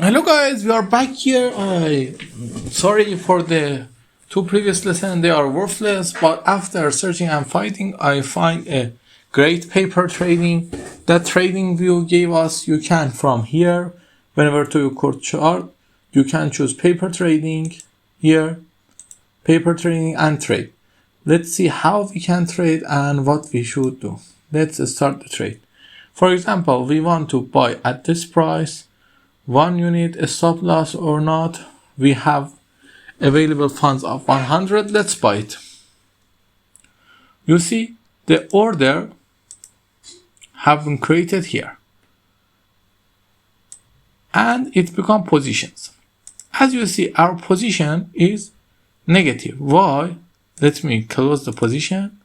Hello guys, we are back here. Sorry for the two previous lessons, they are worthless, but after searching and finding, I find a great paper trading that TradingView gave us. You can from here, whenever to your core chart, you can choose paper trading here, paper trading and trade. Let's see how we can trade and what we should do. Let's start the trade. For example, we want to buy at this price. 1 unit, a stop loss or not. We have available funds of 100. Let's buy it. You see the order have been created here and it become positions. As you see, our position is negative. Why? Let me close the position,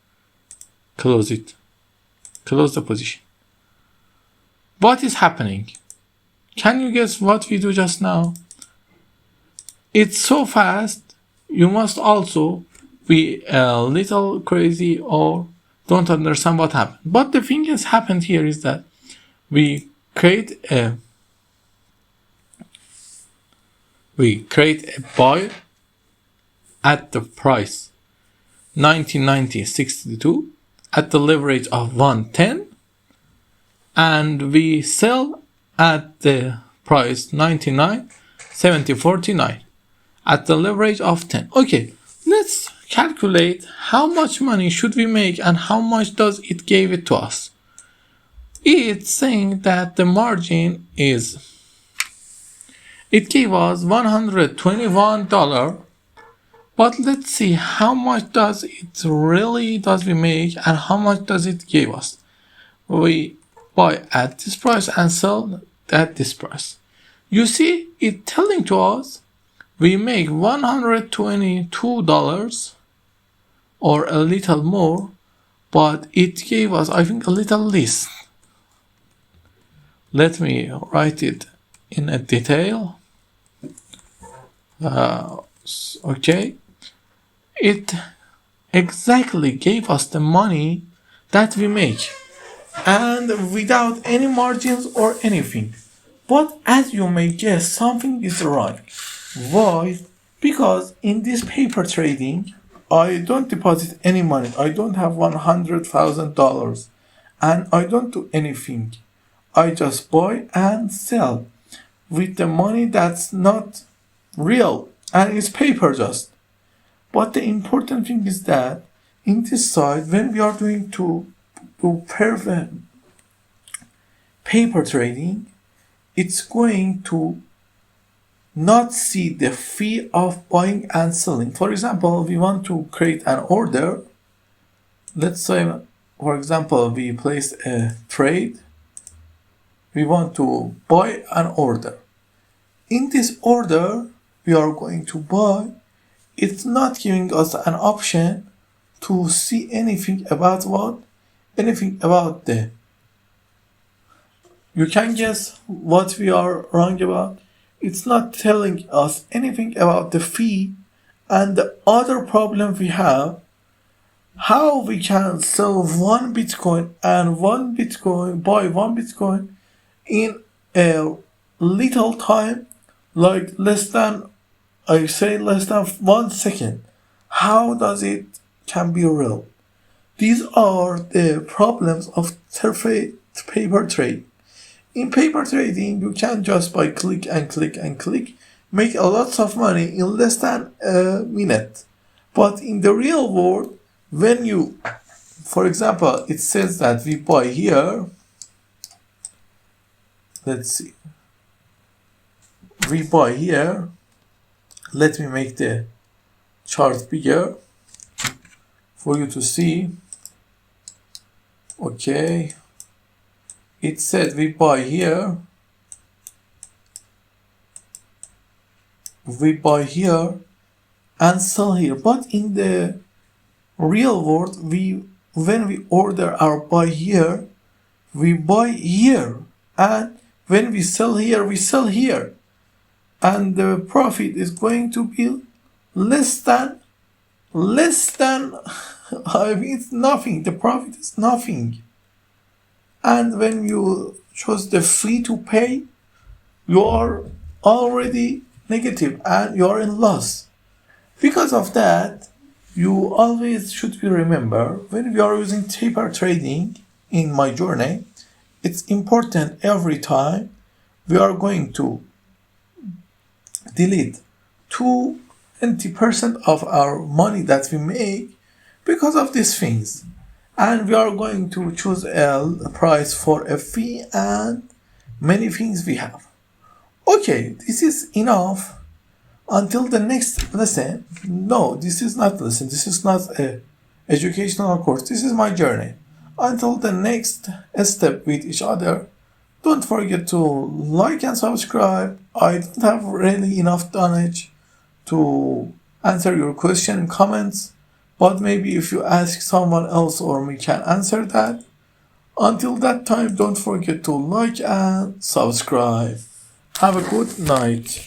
close it, close the position. What is happening? Can you guess what we do just now? It's so fast, you must also be a little crazy or don't understand what happened. But the thing that's happened here is that we create a buy at the price 1990.62 at the leverage of 110, and we sell at the price 99.7049 at the leverage of 10. Okay, let's calculate how much money should we make and how much does it give it to us. It's saying that the margin is, it gave us $121, but let's see how much does it really does we make and how much does it give us. We buy at this price and sell at this price. You see, it telling to us we make $122 or a little more, but it gave us, I think, a little less. Let me write it in a detail. Okay, it exactly gave us the money that we make, and without any margins or anything. But as you may guess, something is wrong. Why? Because in this paper trading, I don't deposit any money. I don't have $100,000 and I don't do anything. I just buy and sell with the money that's not real and it's paper just. But the important thing is that in this side, when we are doing to paper trading, it's going to not see the fee of buying and selling. For example, we want to create an order. Let's say, for example, we place a trade. We want to buy an order. In this order, we are going to buy. It's not giving us an option to see anything about what? Anything about the. You can guess what we are wrong about. It's not telling us anything about the fee and the other problem we have. How we can sell one Bitcoin and buy one Bitcoin in a little time, like less than 1 second. How does it can be real? These are the problems of paper trade. In paper trading, you can just by click and click and click, make a lot of money in less than a minute. But in the real world, when you, for example, it says that we buy here, let's see, we buy here, let me make the chart bigger for you to see. Okay, it said we buy here, and sell here. But in the real world, when we order our buy here, we buy here, and when we sell here, we sell here, and the profit is going to be less than I mean, it's nothing. The profit is nothing. And when you choose the free to pay, you are already negative and you're in loss. Because of that, you always should be remember when we are using taper trading in my journey, it's important every time we are going to delete 20% of our money that we make because of these things. And we are going to choose a price for a fee and many things we have. Okay, this is enough until the next lesson. No, this is not lesson. This is not a educational course. This is my journey. Until the next step with each other, don't forget to like and subscribe. I don't have really enough knowledge to answer your question in comments, but maybe if you ask someone else or me can answer that. Until that time, don't forget to like and subscribe. Have a good night.